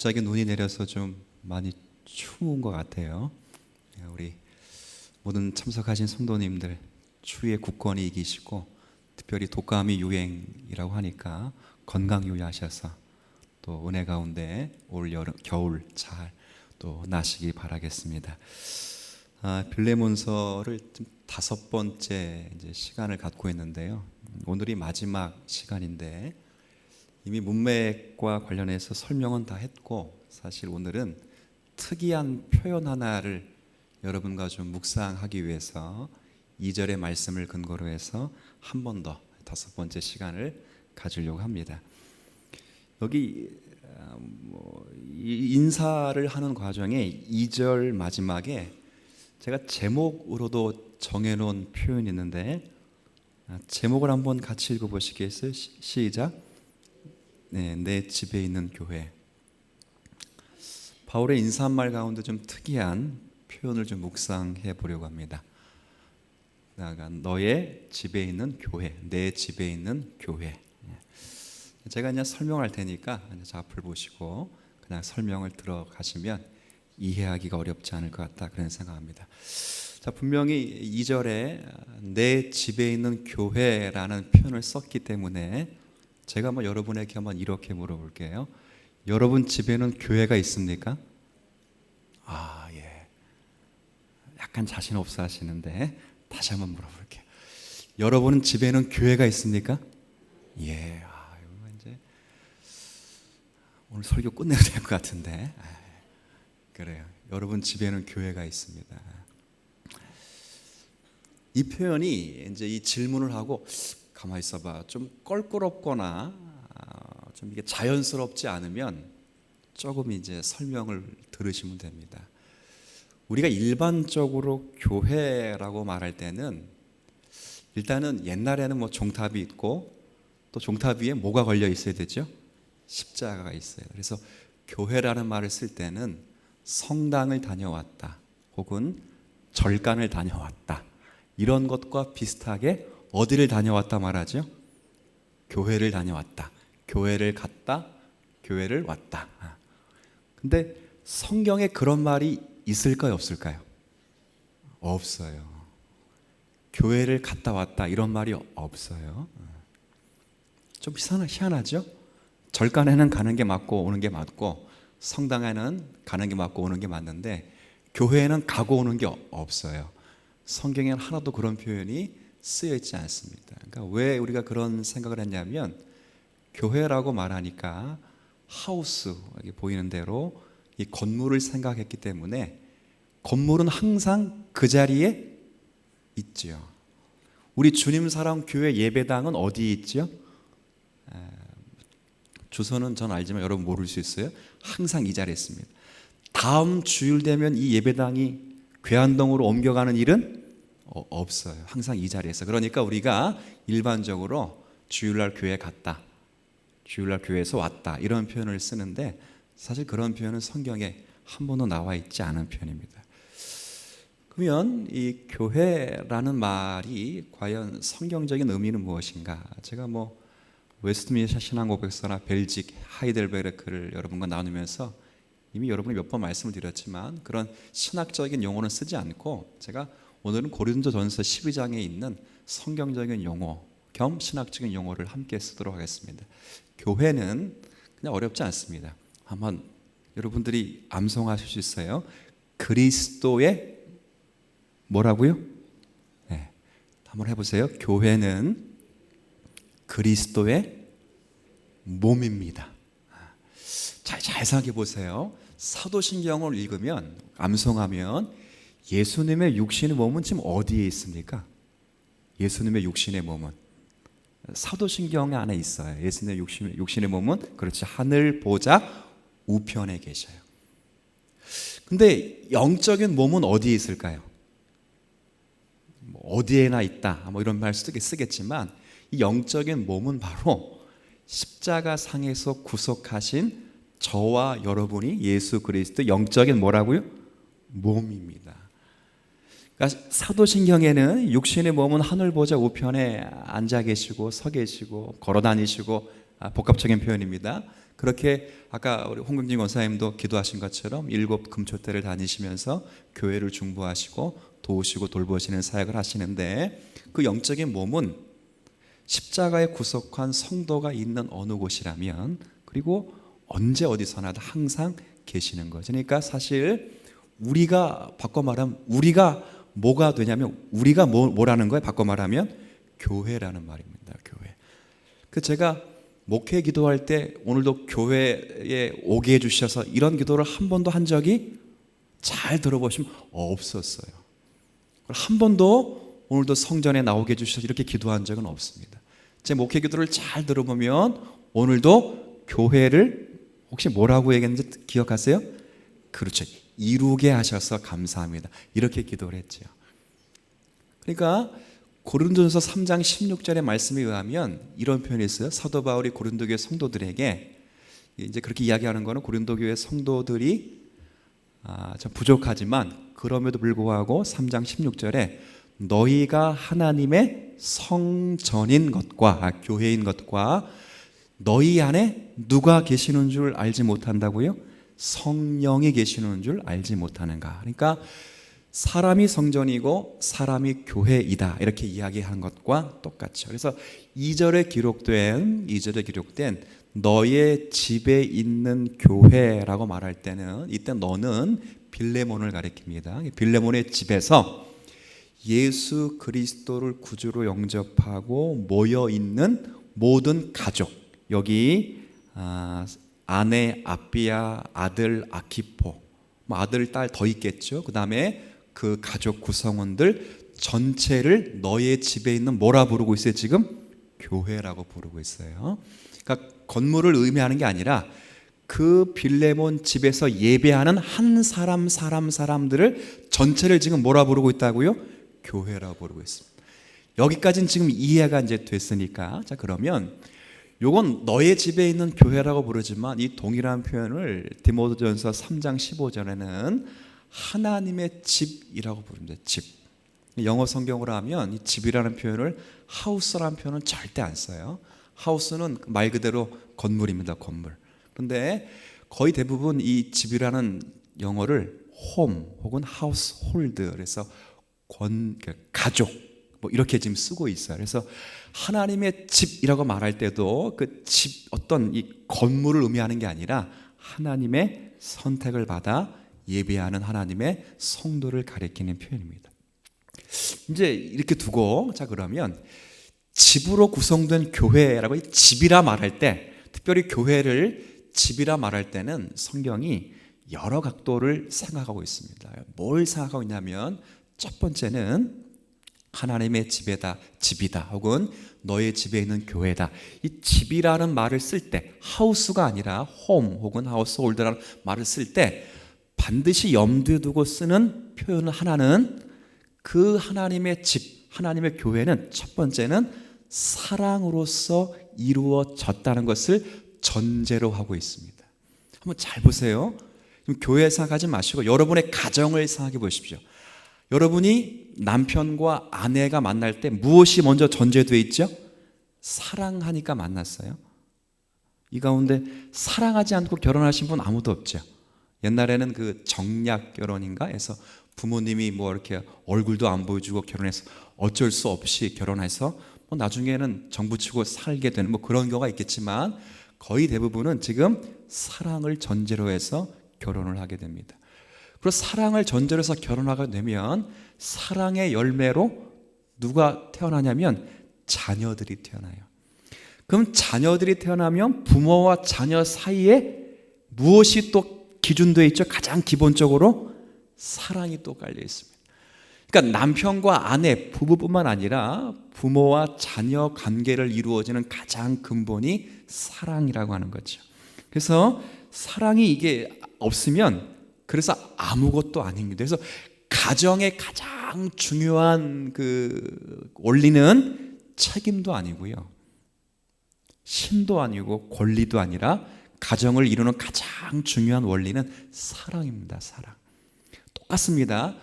갑자기 눈이 내려서 좀 많이 추운 것 같아요. 우리 모든 참석하신 성도님들 추위에 굳건히 이기시고, 특별히 독감이 유행이라고 하니까 건강 유의하셔서 또 은혜 가운데 올 여름 겨울 잘 또 나시기 바라겠습니다. 빌레몬서를 5번째 이제 시간을 갖고 있는데요. 오늘이 마지막 시간인데 이미 문맥과 관련해서 설명은 다 했고, 사실 오늘은 특이한 표현 하나를 여러분과 좀 묵상하기 위해서 2절의 말씀을 근거로 해서 한 번 더 5번째 시간을 가지려고 합니다. 여기 이 인사를 하는 과정에 2절 마지막에 제가 제목으로도 정해놓은 표현이 있는데, 제목을 한번 같이 읽어보시겠어요? 시작. 네, 내 집에 있는 교회. 바울의 인사말 가운데 좀 특이한 표현을 좀 묵상해 보려고 합니다. 너의 집에 있는 교회, 내 집에 있는 교회. 제가 그냥 설명할 테니까 앞을 보시고 그냥 설명을 들어가시면 이해하기가 어렵지 않을 것 같다, 그런 생각합니다. 자, 분명히 2절에 내 집에 있는 교회라는 표현을 썼기 때문에 제가 여러분에게 한번 이렇게 물어볼게요. 여러분 집에는 교회가 있습니까? 예. 약간 자신 없어 하시는데 다시 한번 물어볼게요. 여러분 집에는 교회가 있습니까? 예. 이제 오늘 설교 끝내야 될 것 같은데. 그래요. 여러분 집에는 교회가 있습니다. 이 표현이 이제 이 질문을 하고 가만히 있어봐, 좀 껄끄럽거나 좀 이게 자연스럽지 않으면 조금 이제 설명을 들으시면 됩니다. 우리가 일반적으로 교회라고 말할 때는 일단은 옛날에는 종탑이 있고 또 종탑 위에 뭐가 걸려 있어야 되죠? 십자가가 있어요. 그래서 교회라는 말을 쓸 때는 성당을 다녀왔다 혹은 절간을 다녀왔다, 이런 것과 비슷하게 어디를 다녀왔다 말하죠? 교회를 다녀왔다, 교회를 갔다, 교회를 왔다. 근데 성경에 그런 말이 있을까요, 없을까요? 없어요. 교회를 갔다 왔다 이런 말이 없어요. 좀 희한하죠? 절간에는 가는 게 맞고 오는 게 맞고, 성당에는 가는 게 맞고 오는 게 맞는데 교회에는 가고 오는 게 없어요. 성경에는 하나도 그런 표현이 쓰여 있지 않습니다. 그러니까 왜 우리가 그런 생각을 했냐면, 교회라고 말하니까 하우스, 여기 보이는 대로 이 건물을 생각했기 때문에 건물은 항상 그 자리에 있죠. 우리 주님 사랑 교회 예배당은 어디에 있죠? 주소는 전 알지만 여러분 모를 수 있어요. 항상 이 자리에 있습니다. 다음 주일 되면 이 예배당이 괴안동으로 옮겨가는 일은 없어요. 항상 이 자리에서. 그러니까 우리가 일반적으로 주일날 교회 갔다, 주일날 교회에서 왔다, 이런 표현을 쓰는데 사실 그런 표현은 성경에 한 번도 나와 있지 않은 표현입니다. 그러면 이 교회라는 말이 과연 성경적인 의미는 무엇인가? 제가 웨스트민스터 신앙고백서나 벨직 하이델베르크를 여러분과 나누면서 이미 여러분이 몇 번 말씀을 드렸지만 그런 신학적인 용어는 쓰지 않고, 제가 오늘은 고린도전서 12장에 있는 성경적인 용어 겸 신학적인 용어를 함께 쓰도록 하겠습니다. 교회는 그냥 어렵지 않습니다. 한번 여러분들이 암송하실 수 있어요. 그리스도의 뭐라고요? 네, 한번 해보세요. 교회는 그리스도의 몸입니다. 잘 생각해 보세요. 사도신경을 읽으면, 암송하면 예수님의 육신의 몸은 지금 어디에 있습니까? 예수님의 육신의 몸은 사도신경 안에 있어요. 예수님의 육신의 몸은 그렇지, 하늘 보좌 우편에 계셔요. 근데 영적인 몸은 어디에 있을까요? 어디에나 있다, 이런 말 쓰겠지만 이 영적인 몸은 바로 십자가 상에서 구속하신 저와 여러분이 예수 그리스도 영적인 뭐라고요? 몸입니다. 그러니까 사도신경에는 육신의 몸은 하늘 보좌 우편에 앉아 계시고 서 계시고 걸어 다니시고, 복합적인 표현입니다. 그렇게 아까 우리 홍경진 권사님도 기도하신 것처럼 7 금초대를 다니시면서 교회를 중보하시고 도우시고 돌보시는 사역을 하시는데, 그 영적인 몸은 십자가에 구속한 성도가 있는 어느 곳이라면, 그리고 언제 어디서나 항상 계시는 거죠. 그러니까 사실 우리가 바꿔 말하면 우리가 뭐가 되냐면, 우리가 뭐라는 거예요? 바꿔 말하면 교회라는 말입니다. 교회. 그 제가 목회 기도할 때 오늘도 교회에 오게 해주셔서 이런 기도를 한 번도 한 적이, 잘 들어보시면 없었어요. 한 번도 오늘도 성전에 나오게 해주셔서 이렇게 기도한 적은 없습니다. 제 목회 기도를 잘 들어보면 오늘도 교회를 혹시 뭐라고 얘기했는지 기억하세요? 그렇죠. 이루게 하셔서 감사합니다. 이렇게 기도를 했죠. 그러니까 고린도전서 3장 16절의 말씀에 의하면 이런 표현이 있어요. 사도 바울이 고린도 교회 성도들에게 이제 그렇게 이야기하는 거는, 고린도 교회 성도들이 좀 부족하지만 그럼에도 불구하고 3장 16절에 너희가 하나님의 성전인 것과 교회인 것과 너희 안에 누가 계시는 줄 알지 못한다고요? 성령이 계시는 줄 알지 못하는가. 그러니까 사람이 성전이고 사람이 교회이다, 이렇게 이야기한 것과 똑같죠. 그래서 2절에 기록된 너의 집에 있는 교회라고 말할 때는, 이때 너는 빌레몬을 가리킵니다. 빌레몬의 집에서 예수 그리스도를 구주로 영접하고 모여 있는 모든 가족, 여기 아내 아비야, 아들 아키포, 아들 딸 더 있겠죠. 그 다음에 그 가족 구성원들 전체를 너의 집에 있는 뭐라 부르고 있어요? 지금 교회라고 부르고 있어요. 그러니까 건물을 의미하는 게 아니라 그 빌레몬 집에서 예배하는 한 사람들을 전체를 지금 뭐라 부르고 있다고요? 교회라고 부르고 있습니다. 여기까지는 지금 이해가 이제 됐으니까, 자 그러면 요건 너의 집에 있는 교회라고 부르지만, 이 동일한 표현을 디모데전서 3장 15절에는 하나님의 집이라고 부릅니다. 집. 영어 성경으로 하면 이 집이라는 표현을, 하우스라는 표현은 절대 안 써요. 하우스는 말 그대로 건물입니다. 건물. 그런데 거의 대부분 이 집이라는 영어를 홈 혹은 하우스 홀드, 그래서 가족 뭐 이렇게 지금 쓰고 있어요. 그래서 하나님의 집이라고 말할 때도 그 집, 어떤 이 건물을 의미하는 게 아니라 하나님의 선택을 받아 예배하는 하나님의 성도를 가리키는 표현입니다. 이제 이렇게 두고, 자 그러면 집으로 구성된 교회라고, 집이라 말할 때, 특별히 교회를 집이라 말할 때는 성경이 여러 각도를 생각하고 있습니다. 뭘 생각하고 있냐면, 첫 번째는 하나님의 집이다 혹은 너의 집에 있는 교회다. 이 집이라는 말을 쓸 때, 하우스가 아니라 홈 혹은 하우스홀드라는 말을 쓸 때 반드시 염두에 두고 쓰는 표현 하나는, 그 하나님의 집, 하나님의 교회는 첫 번째는 사랑으로서 이루어졌다는 것을 전제로 하고 있습니다. 한번 잘 보세요. 교회 생각하지 마시고 여러분의 가정을 생각해 보십시오. 여러분이 남편과 아내가 만날 때 무엇이 먼저 전제되어 있죠? 사랑하니까 만났어요. 이 가운데 사랑하지 않고 결혼하신 분 아무도 없죠. 옛날에는 그 정략 결혼인가 해서 부모님이 뭐 이렇게 얼굴도 안 보여주고 결혼해서 어쩔 수 없이 결혼해서 뭐 나중에는 정부치고 살게 되는 뭐 그런 경우가 있겠지만, 거의 대부분은 지금 사랑을 전제로 해서 결혼을 하게 됩니다. 그리고 사랑을 전제로 해서 결혼하게 되면 사랑의 열매로 누가 태어나냐면 자녀들이 태어나요. 그럼 자녀들이 태어나면 부모와 자녀 사이에 무엇이 또 기준되어 있죠? 가장 기본적으로 사랑이 또 깔려 있습니다. 그러니까 남편과 아내, 부부뿐만 아니라 부모와 자녀 관계를 이루어지는 가장 근본이 사랑이라고 하는 거죠. 그래서 사랑이 이게 없으면 그래서 아무것도 아닙니다. 그래서 가정의 가장 중요한 그 원리는 책임도 아니고요, 신도 아니고 권리도 아니라 가정을 이루는 가장 중요한 원리는 사랑입니다. 사랑. 똑같습니다.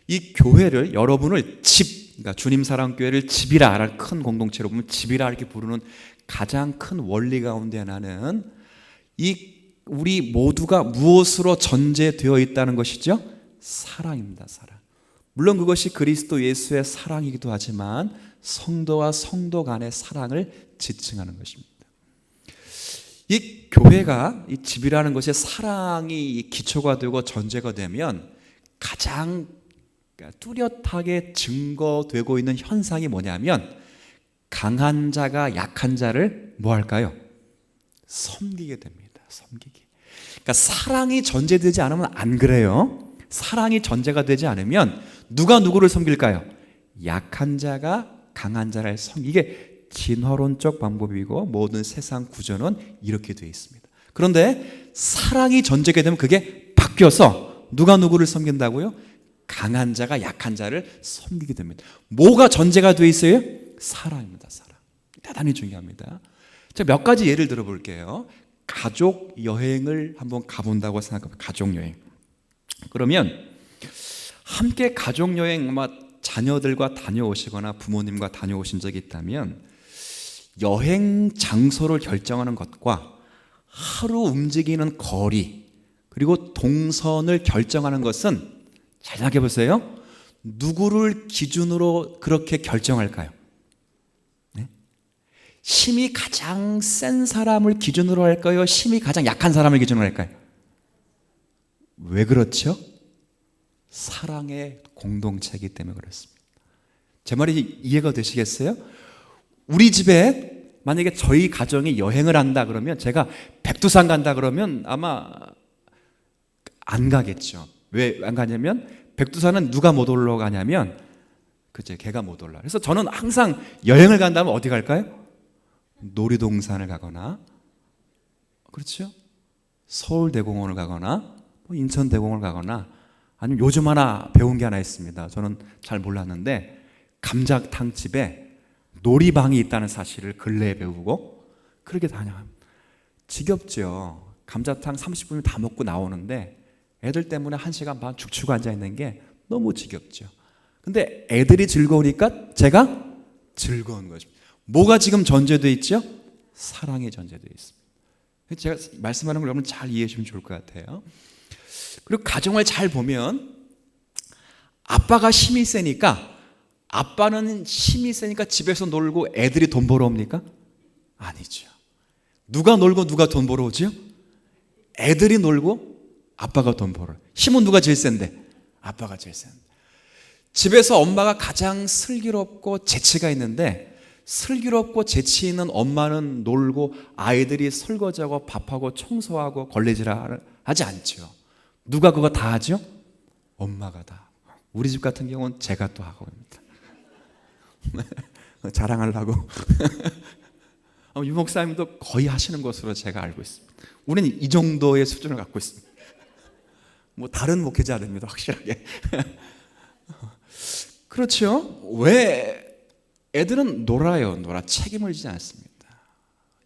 이 교회를, 여러분을 집, 그러니까 주님 사랑교회를 집이라라는 큰 공동체로 보면 집이라 이렇게 부르는 가장 큰 원리 가운데 하나는 우리 모두가 무엇으로 전제되어 있다는 것이죠? 사랑입니다. 사랑. 물론 그것이 그리스도 예수의 사랑이기도 하지만 성도와 성도 간의 사랑을 지칭하는 것입니다. 이 교회가 이 집이라는 것에 사랑이 기초가 되고 전제가 되면 가장 뚜렷하게 증거되고 있는 현상이 뭐냐면 강한 자가 약한 자를 뭐 할까요? 섬기게 됩니다. 섬기기. 그러니까 사랑이 전제되지 않으면 안 그래요. 사랑이 전제가 되지 않으면 누가 누구를 섬길까요? 약한 자가 강한 자를 섬기게. 이게 진화론적 방법이고 모든 세상 구조는 이렇게 되어 있습니다. 그런데 사랑이 전제가 되면 그게 바뀌어서 누가 누구를 섬긴다고요? 강한 자가 약한 자를 섬기게 됩니다. 뭐가 전제가 되어 있어요? 사랑입니다. 사랑. 대단히 중요합니다. 제가 몇 가지 예를 들어볼게요. 가족 여행을 한번 가본다고 생각해보면 가족 여행. 그러면 함께 가족 여행 아마 자녀들과 다녀오시거나 부모님과 다녀오신 적이 있다면 여행 장소를 결정하는 것과 하루 움직이는 거리 그리고 동선을 결정하는 것은 잘 생각해 보세요. 누구를 기준으로 그렇게 결정할까요? 네? 힘이 가장 센 사람을 기준으로 할까요? 힘이 가장 약한 사람을 기준으로 할까요? 왜 그렇죠? 사랑의 공동체이기 때문에 그렇습니다. 제 말이 이해가 되시겠어요? 우리 집에 만약에 저희 가정이 여행을 한다 그러면 제가 백두산 간다 그러면 아마 안 가겠죠. 왜 안 가냐면 백두산은 누가 못 올라가냐면 그제 걔가 못 올라. 그래서 저는 항상 여행을 간다면 어디 갈까요? 놀이동산을 가거나 그렇죠? 서울대공원을 가거나 인천대공원을 가거나 아니면 요즘 하나 배운 게 하나 있습니다. 저는 잘 몰랐는데 감자탕 집에 놀이방이 있다는 사실을 근래에 배우고 그렇게 다녀요. 지겹죠. 감자탕 30분이면 다 먹고 나오는데 애들 때문에 1시간 반 죽치고 앉아있는 게 너무 지겹죠. 근데 애들이 즐거우니까 제가 즐거운 거죠. 뭐가 지금 전제되어 있죠? 사랑이 전제되어 있습니다. 제가 말씀하는 걸 여러분 잘 이해해 주시면 좋을 것 같아요. 그리고 가정을 잘 보면 아빠가 힘이 세니까 아빠는 힘이 세니까 집에서 놀고 애들이 돈 벌어 옵니까? 아니죠. 누가 놀고 누가 돈 벌어 오죠? 애들이 놀고 아빠가 돈 벌어요. 힘은 누가 제일 센데? 아빠가 제일 센데. 집에서 엄마가 가장 슬기롭고 재치가 있는데 슬기롭고 재치 있는 엄마는 놀고 아이들이 설거지하고 밥하고 청소하고 걸레질을 하지 않죠. 누가 그거 다 하죠? 엄마가 다. 우리 집 같은 경우는 제가 또 하고 있습니다. 자랑하려고. 유 목사님도 거의 하시는 것으로 제가 알고 있습니다. 우리는 이 정도의 수준을 갖고 있습니다. 뭐 다른 목회자들입니다. 확실하게. 그렇죠. 왜 애들은 놀아요. 책임을 지지 않습니다.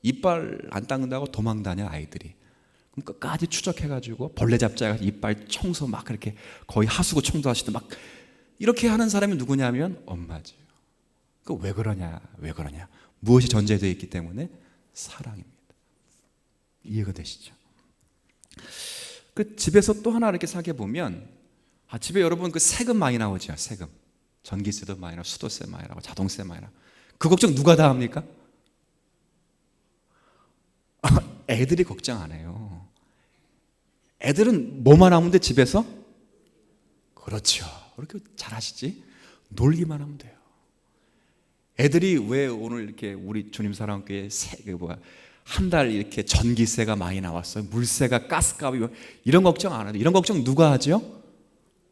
이빨 안 닦는다고 도망 다녀 아이들이. 그럼 끝까지 추적해가지고 벌레 잡자가 이빨 청소 막 그렇게 거의 하수구 청소하시듯 막 이렇게 하는 사람이 누구냐면 엄마죠. 왜 그러냐? 왜 그러냐? 무엇이 전제되어 있기 때문에 사랑입니다. 이해가 되시죠? 그 집에서 또 하나 이렇게 생각해 보면 집에 여러분 그 세금 많이 나오죠. 세금. 전기세도 많이 나고 수도세 많이 나고 자동세 많이 나고 그 걱정 누가 다 합니까? 애들이 걱정 안 해요. 애들은 뭐만 하면 돼 집에서? 그렇죠. 그렇게 잘하시지? 놀기만 하면 돼요. 애들이 왜 오늘 이렇게 우리 주님 사랑교회 한 달 이렇게 전기세가 많이 나왔어요? 물세가 가스값이 이런 걱정 안 하죠. 이런 걱정 누가 하죠?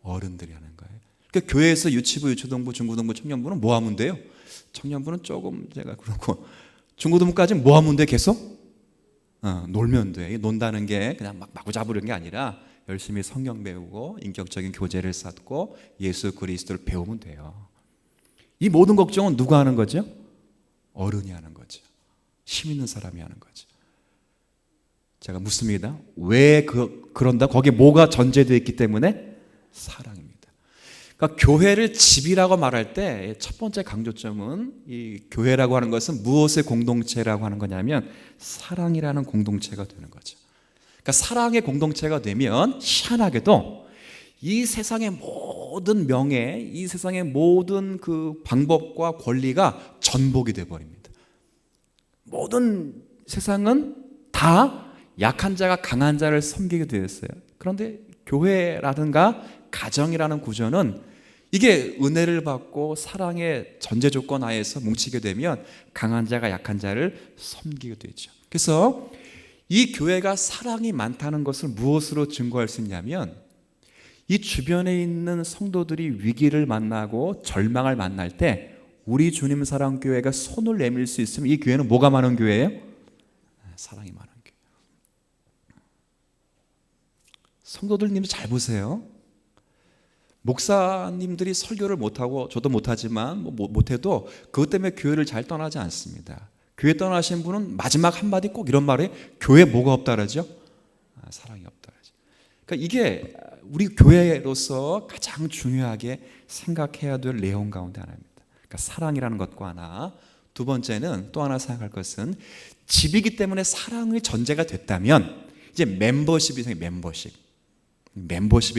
어른들이 하는 거예요. 그러니까 교회에서 유치부, 유초등부, 중고등부, 청년부는 뭐 하면 돼요? 청년부는 조금 제가 그렇고 중고등부까지는 뭐 하면 돼? 계속? 놀면 돼. 논다는 게 그냥 막 마구잡으려는 게 아니라 열심히 성경 배우고 인격적인 교제를 쌓고 예수 그리스도를 배우면 돼요. 이 모든 걱정은 누가 하는 거죠? 어른이 하는 거죠. 힘 있는 사람이 하는 거죠. 제가 묻습니다. 왜 그런다? 거기에 뭐가 전제되어 있기 때문에? 사랑입니다. 그러니까 교회를 집이라고 말할 때 첫 번째 강조점은 이 교회라고 하는 것은 무엇의 공동체라고 하는 거냐면 사랑이라는 공동체가 되는 거죠. 그러니까 사랑의 공동체가 되면 희한하게도 이 세상의 모든 명예, 이 세상의 모든 그 방법과 권리가 전복이 돼 버립니다. 모든 세상은 다 약한 자가 강한 자를 섬기게 되었어요. 그런데 교회라든가 가정이라는 구조는 이게 은혜를 받고 사랑의 전제 조건 하에서 뭉치게 되면 강한 자가 약한 자를 섬기게 되죠. 그래서 이 교회가 사랑이 많다는 것을 무엇으로 증거할 수 있냐면, 이 주변에 있는 성도들이 위기를 만나고 절망을 만날 때 우리 주님 사랑교회가 손을 내밀 수 있으면 이 교회는 뭐가 많은 교회예요? 사랑이 많은 교회. 성도들님도 잘 보세요. 목사님들이 설교를 못하고 저도 못하지만 못해도 그것 때문에 교회를 잘 떠나지 않습니다. 교회 떠나신 분은 마지막 한마디 꼭 이런 말에 교회에 뭐가 없다 그러죠? 사랑이 없다 그러죠. 그러니까 이게 우리 교회로서 가장 중요하게 생각해야 될 내용 가운데 하나입니다. 그러니까 사랑이라는 것과 하나, 두 번째는 또 하나 생각할 것은 집이기 때문에 사랑의 전제가 됐다면 이제 멤버십이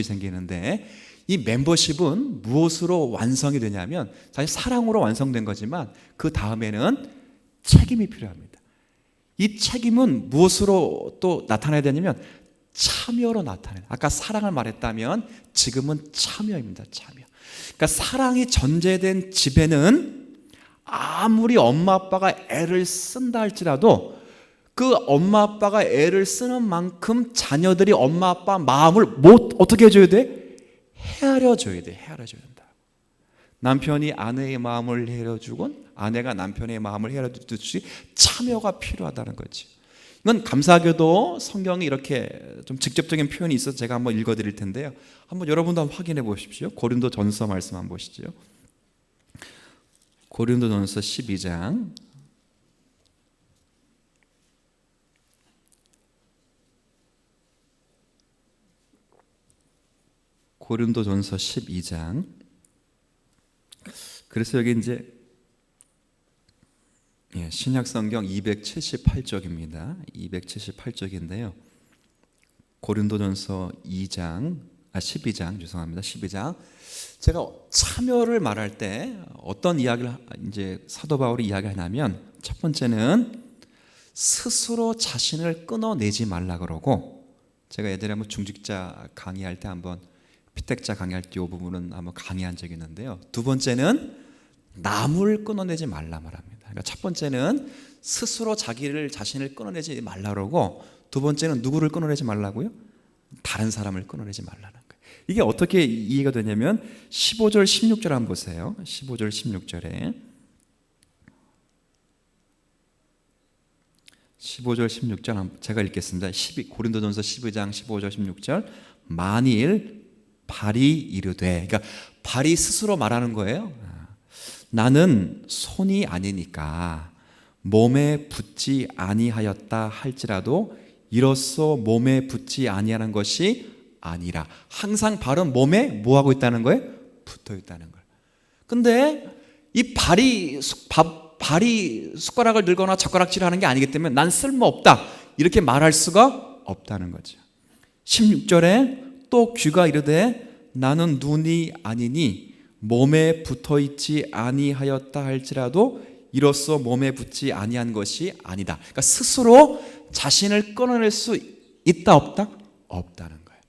생기는데 이 멤버십은 무엇으로 완성이 되냐면 사실 사랑으로 완성된 거지만 그 다음에는 책임이 필요합니다. 이 책임은 무엇으로 또 나타나야 되냐면 참여로 나타나요. 아까 사랑을 말했다면 지금은 참여입니다. 참여. 그러니까 사랑이 전제된 집에는 아무리 엄마 아빠가 애를 쓴다 할지라도 그 엄마 아빠가 애를 쓰는 만큼 자녀들이 엄마 아빠 마음을 어떻게 해줘야 돼? 헤아려 줘야 돼. 헤아려 줘야 된다. 남편이 아내의 마음을 헤아려 주건 아내가 남편의 마음을 헤아려 주듯이 참여가 필요하다는 거지. 이건 감사하게도 성경에 이렇게 좀 직접적인 표현이 있어서 제가 한번 읽어드릴 텐데요. 한번 여러분도 한번 확인해 보십시오. 고린도전서 말씀 한번 보시죠. 고린도전서 12장 고린도전서 12장. 그래서 여기 이제 신약성경 278쪽입니다. 278쪽인데요. 고린도전서 12장 죄송합니다. 12장. 제가 참여를 말할 때 어떤 이야기를 이제 사도 바울이 이야기하냐면, 첫 번째는 스스로 자신을 끊어내지 말라 그러고, 제가 예전에 한번 중직자 강의할 때 한번 피택자 강의할 때 이 부분은 한번 강의한 적이 있는데요. 두 번째는 남을 끊어내지 말라 말합니다. 그러니까 첫 번째는 스스로 자신을 끊어내지 말라 그러고, 두 번째는 누구를 끊어내지 말라고요? 다른 사람을 끊어내지 말라는 거예요. 이게 어떻게 이해가 되냐면 15절 16절 한번 보세요. 15절 16절에 15절 16절 제가 읽겠습니다. 고린도전서 12장 15절 16절. 만일 발이 이르되, 그러니까 발이 스스로 말하는 거예요. 나는 손이 아니니까 몸에 붙지 아니하였다 할지라도 이로써 몸에 붙지 아니하는 것이 아니라. 항상 발은 몸에 뭐 하고 있다는 거예요? 붙어 있다는 거예요. 근데 이 발이 숟가락을 들거나 젓가락질하는 게 아니기 때문에 난 쓸모없다 이렇게 말할 수가 없다는 거죠. 16절에 또 귀가 이르되 나는 눈이 아니니 몸에 붙어있지 아니하였다 할지라도 이로써 몸에 붙지 아니한 것이 아니다. 그러니까 스스로 자신을 끊어낼 수 있다 없다? 없다는 거예요.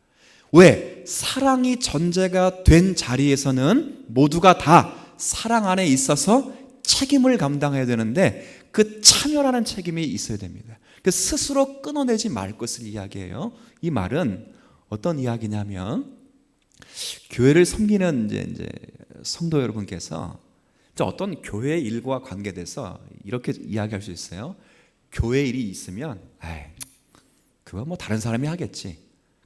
왜? 사랑이 전제가 된 자리에서는 모두가 다 사랑 안에 있어서 책임을 감당해야 되는데 그 참여라는 책임이 있어야 됩니다. 그 스스로 끊어내지 말 것을 이야기해요. 이 말은 어떤 이야기냐면, 교회를 섬기는 이제 성도 여러분께서 어떤 교회 일과 관계돼서 이렇게 이야기할 수 있어요. 교회 일이 있으면 그거 뭐 다른 사람이 하겠지,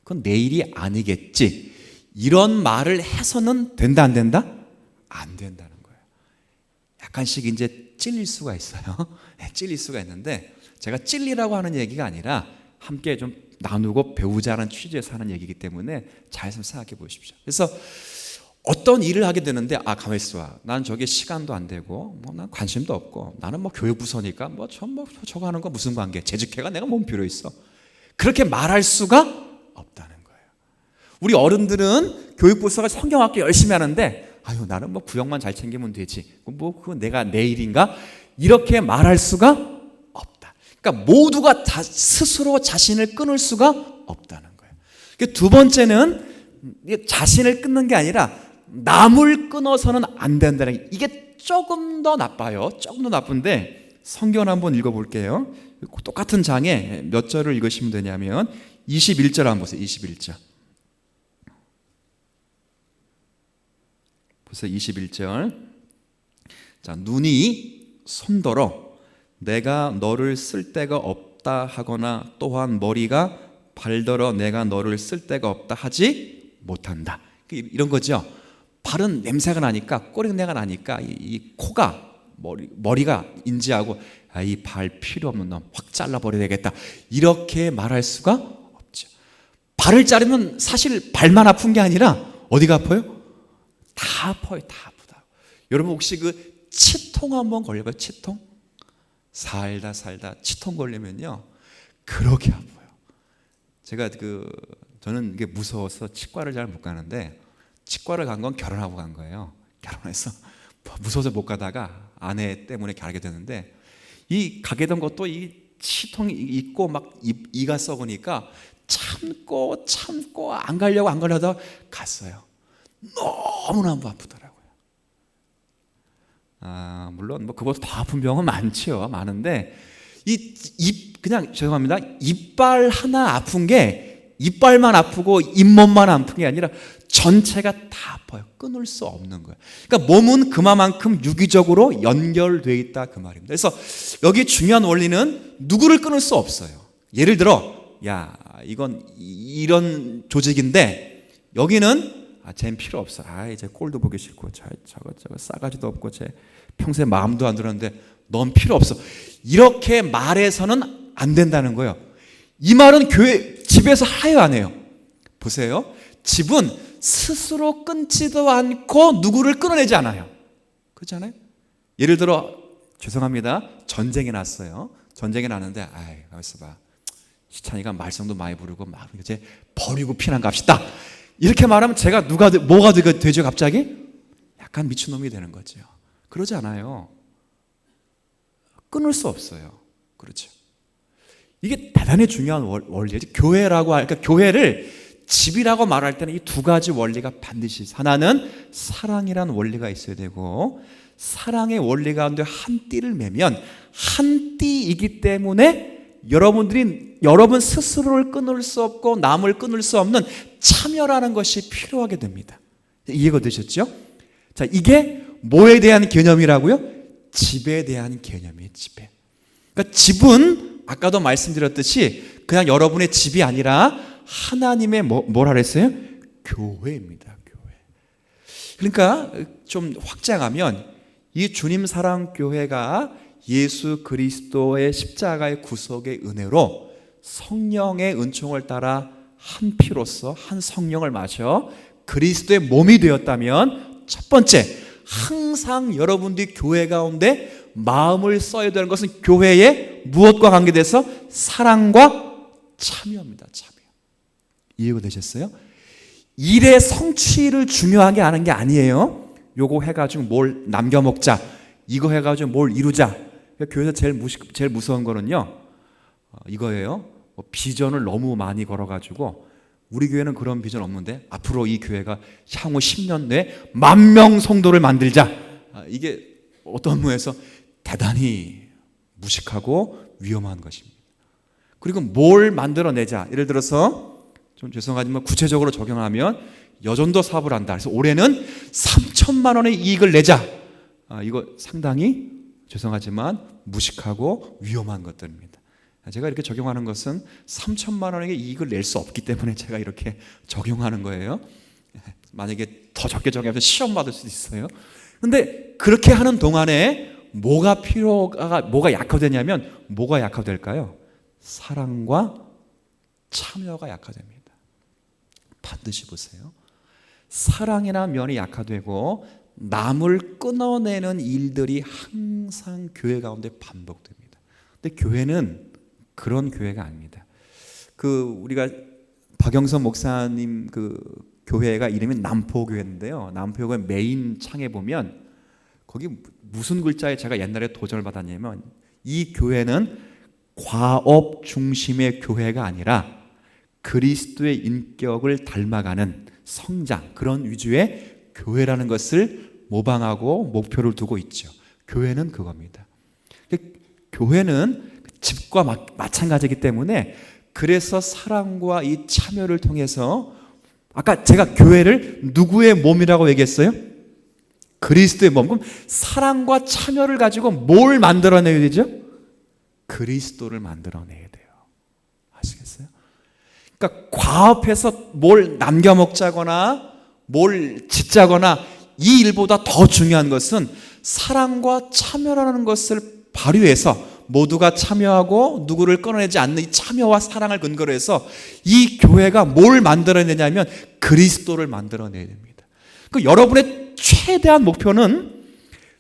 그건 내 일이 아니겠지, 이런 말을 해서는 된다 안 된다? 안 된다는 거예요. 약간씩 이제 찔릴 수가 있어요. 찔릴 수가 있는데, 제가 찔리라고 하는 얘기가 아니라 함께 좀 나누고 배우자는 취지에서 하는 얘기이기 때문에 잘 생각해 보십시오. 그래서 어떤 일을 하게 되는데 가만히 있어봐, 난 저게 시간도 안 되고 난 관심도 없고 나는 교육부서니까 저거 하는 거 무슨 관계, 재직회가 내가 뭔 필요 있어. 그렇게 말할 수가 없다는 거예요. 우리 어른들은 교육부서가 성경학교 열심히 하는데 아유 나는 뭐 구역만 잘 챙기면 되지 뭐 그건 내가 내 일인가 이렇게 말할 수가 없다. 그러니까 모두가 다 스스로 자신을 끊을 수가 없다는 거예요. 두 번째는 자신을 끊는 게 아니라 남을 끊어서는 안 된다는 게 이게 조금 더 나빠요. 조금 더 나쁜데 성경 한번 읽어볼게요. 똑같은 장에 몇 절을 읽으시면 되냐면 21절 한번 보세요. 21절 보세요. 21절 자 눈이 손더러 내가 너를 쓸 데가 없다 하거나 또한 머리가 발더러 내가 너를 쓸 데가 없다 하지 못한다. 이런 거죠. 발은 냄새가 나니까 꼬리내가 나니까 이 코가 머리가 인지하고 이 발 필요 없는 놈 확 잘라버려야 되겠다 이렇게 말할 수가 없죠. 발을 자르면 사실 발만 아픈 게 아니라 어디가 아파요? 다 아파요. 다 아프다. 여러분 혹시 그 치통 한번 걸려봐요. 치통 살다 치통 걸리면요 그렇게 아파요. 제가 저는 이게 무서워서 치과를 잘 못 가는데 치과를 간 건 결혼하고 간 거예요. 결혼해서 무서워서 못 가다가 아내 때문에 가게 되는데 이 가게 된 것도 이 치통이 있고 막 이가 썩으니까 참고 안 가려다가 갔어요. 너무너무 아프더라고요. 물론 뭐 그것도 더 아픈 병은 많지요. 많은데 그냥 죄송합니다. 이빨 하나 아픈 게 이빨만 아프고 잇몸만 아픈 게 아니라 전체가 다 아파요. 끊을 수 없는 거예요. 그러니까 몸은 그만큼 유기적으로 연결되어 있다 그 말입니다. 그래서 여기 중요한 원리는 누구를 끊을 수 없어요. 예를 들어 야 이건 이런 조직인데 여기는 쟤는 필요 없어. 쟤 꼴도 보기 싫고 저거 싸가지도 없고 쟤 평소에 마음도 안 들었는데 넌 필요 없어. 이렇게 말해서는 안 된다는 거예요. 이 말은 집에서 하여 안 해요. 보세요. 집은 스스로 끊지도 않고 누구를 끊어내지 않아요. 그렇잖아요. 예를 들어 죄송합니다. 전쟁이 났어요. 전쟁이 났는데 가만있어 봐. 시찬이가 말썽도 많이 부르고 막 이제 버리고 피난 갑시다. 이렇게 말하면 제가 뭐가 되죠 갑자기? 약간 미친놈이 되는 거죠. 그러지 않아요. 끊을 수 없어요. 그렇죠. 이게 대단히 중요한 원리예요. 그러니까 교회를 집이라고 말할 때는 이 두 가지 원리가 반드시 하나는 사랑이라는 원리가 있어야 되고 사랑의 원리 가운데 한 띠를 매면 한 띠이기 때문에 여러분 스스로를 끊을 수 없고 남을 끊을 수 없는 참여라는 것이 필요하게 됩니다. 이해가 되셨죠? 자, 이게 뭐에 대한 개념이라고요? 집에 대한 개념이에요. 집에. 그러니까 집은 아까도 말씀드렸듯이 그냥 여러분의 집이 아니라 하나님의 뭐라 그랬어요? 교회입니다. 교회. 그러니까 좀 확장하면 이 주님 사랑 교회가 예수 그리스도의 십자가의 구속의 은혜로 성령의 은총을 따라 한 피로서 한 성령을 마셔 그리스도의 몸이 되었다면 첫 번째 항상 여러분들이 교회 가운데 마음을 써야 되는 것은 교회의 무엇과 관계돼서 사랑과 참여입니다. 참여. 이해가 되셨어요? 일의 성취를 중요하게 하는 게 아니에요. 요거 해가지고 뭘 남겨 먹자. 이거 해가지고 뭘 이루자. 교회에서 제일 무서운 거는요. 이거예요. 비전을 너무 많이 걸어가지고 우리 교회는 그런 비전 없는데 앞으로 이 교회가 향후 10년 내에 10,000명 성도를 만들자. 이게 어떤 의미에서 대단히 무식하고 위험한 것입니다. 그리고 뭘 만들어내자. 예를 들어서 좀 죄송하지만 구체적으로 적용하면 여전도 사업을 한다. 그래서 올해는 3,000만 원의 이익을 내자. 이거 상당히 죄송하지만 무식하고 위험한 것들입니다. 제가 이렇게 적용하는 것은 3,000만 원의 이익을 낼 수 없기 때문에 제가 이렇게 적용하는 거예요. 만약에 더 적게 적용하면 시험 받을 수도 있어요. 그런데 그렇게 하는 동안에 뭐가 약화되냐면 뭐가 약화될까요? 사랑과 참여가 약화됩니다. 반드시 보세요. 사랑이나 면이 약화되고 남을 끊어내는 일들이 항상 교회 가운데 반복됩니다. 근데 교회는 그런 교회가 아닙니다. 우리가 박영선 목사님 교회가 이름이 남포교회인데요. 남포교회 메인 창에 보면 거기 무슨 글자에 제가 옛날에 도전을 받았냐면, 이 교회는 과업 중심의 교회가 아니라 그리스도의 인격을 닮아가는 성장, 그런 위주의 교회라는 것을 모방하고 목표를 두고 있죠. 교회는 그겁니다. 교회는 집과 마찬가지이기 때문에, 그래서 사랑과 이 참여를 통해서, 아까 제가 교회를 누구의 몸이라고 얘기했어요? 그리스도의 몸. 그럼 사랑과 참여를 가지고 뭘 만들어내야 되죠? 그리스도를 만들어내야 돼요. 아시겠어요? 그러니까 과업해서 뭘 남겨 먹자거나 뭘 짓자거나, 이 일보다 더 중요한 것은 사랑과 참여라는 것을 발휘해서 모두가 참여하고 누구를 끊어내지 않는 이 참여와 사랑을 근거로 해서 이 교회가 뭘 만들어내냐면 그리스도를 만들어내야 됩니다. 그 여러분의 최대한 목표는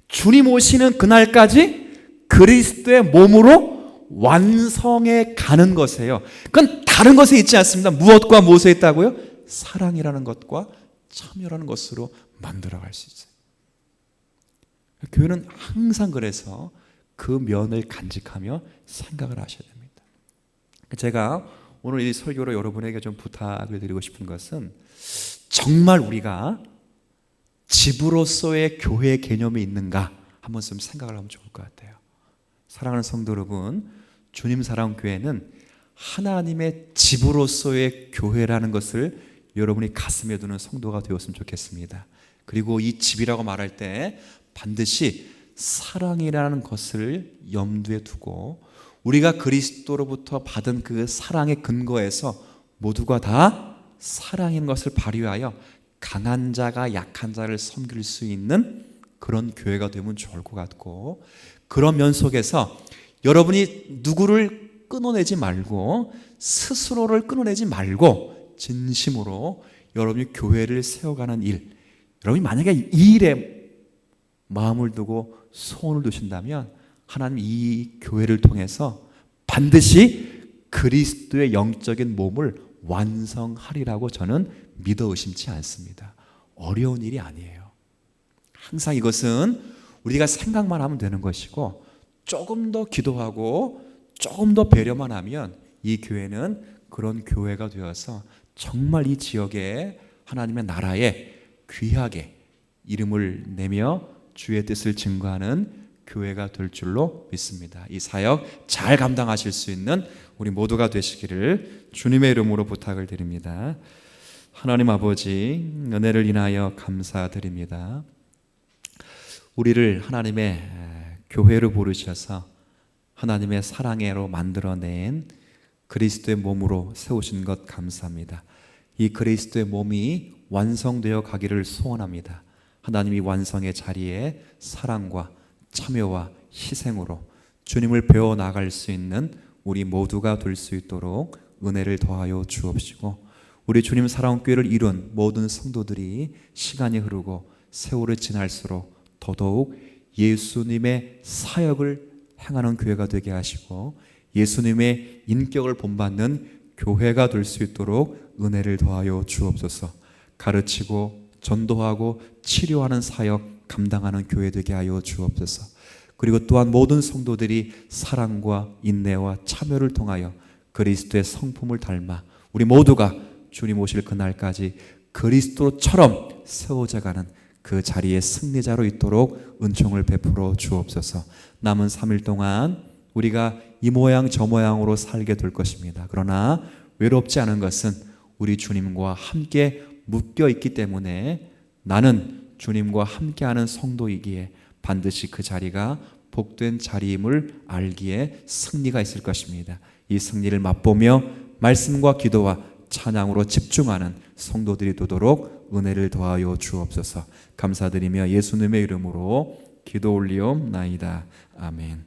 주님 오시는 그날까지 그리스도의 몸으로 완성해 가는 것이에요. 그건 다른 것에 있지 않습니다. 무엇과 무엇에 있다고요? 사랑이라는 것과 참여라는 것으로 만들어갈 수 있어요. 교회는 항상 그래서 그 면을 간직하며 생각을 하셔야 됩니다. 제가 오늘 이 설교로 여러분에게 좀 부탁을 드리고 싶은 것은, 정말 우리가 집으로서의 교회 개념이 있는가 한번 좀 생각을 하면 좋을 것 같아요. 사랑하는 성도 여러분, 주님 사랑 교회는 하나님의 집으로서의 교회라는 것을 여러분이 가슴에 두는 성도가 되었으면 좋겠습니다. 그리고 이 집이라고 말할 때 반드시 사랑이라는 것을 염두에 두고, 우리가 그리스도로부터 받은 그 사랑의 근거에서 모두가 다 사랑인 것을 발휘하여 강한 자가 약한 자를 섬길 수 있는 그런 교회가 되면 좋을 것 같고, 그런 면 속에서 여러분이 누구를 끊어내지 말고 스스로를 끊어내지 말고 진심으로 여러분이 교회를 세워가는 일, 여러분이 만약에 이 일에 마음을 두고 소원을 두신다면 하나님 이 교회를 통해서 반드시 그리스도의 영적인 몸을 완성하리라고 저는 믿어 의심치 않습니다. 어려운 일이 아니에요. 항상 이것은 우리가 생각만 하면 되는 것이고, 조금 더 기도하고 조금 더 배려만 하면 이 교회는 그런 교회가 되어서 정말 이 지역에 하나님의 나라에 귀하게 이름을 내며 주의 뜻을 증거하는 교회가 될 줄로 믿습니다. 이 사역 잘 감당하실 수 있는 우리 모두가 되시기를 주님의 이름으로 부탁을 드립니다. 하나님 아버지, 은혜를 인하여 감사드립니다. 우리를 하나님의 교회로 부르셔서 하나님의 사랑으로 만들어낸 그리스도의 몸으로 세우신 것 감사합니다. 이 그리스도의 몸이 완성되어 가기를 소원합니다. 하나님이 완성의 자리에 사랑과 참여와 희생으로 주님을 배워 나갈 수 있는 우리 모두가 될 수 있도록 은혜를 더하여 주옵시고, 우리 주님 사랑교회를 이룬 모든 성도들이 시간이 흐르고 세월이 지날수록 더더욱 예수님의 사역을 행하는 교회가 되게 하시고 예수님의 인격을 본받는 교회가 될 수 있도록 은혜를 더하여 주옵소서. 가르치고 전도하고 치료하는 사역 감당하는 교회 되게 하여 주옵소서. 그리고 또한 모든 성도들이 사랑과 인내와 참여를 통하여 그리스도의 성품을 닮아 우리 모두가 주님 오실 그날까지 그리스도처럼 세워져가는 그 자리의 승리자로 있도록 은총을 베풀어 주옵소서. 남은 3일 동안 우리가 이 모양 저 모양으로 살게 될 것입니다. 그러나 외롭지 않은 것은 우리 주님과 함께 묶여 있기 때문에 나는 주님과 함께하는 성도이기에 반드시 그 자리가 복된 자리임을 알기에 승리가 있을 것입니다. 이 승리를 맛보며 말씀과 기도와 찬양으로 집중하는 성도들이 되도록 은혜를 더하여 주옵소서. 감사드리며 예수님의 이름으로 기도 올리옵나이다. 아멘.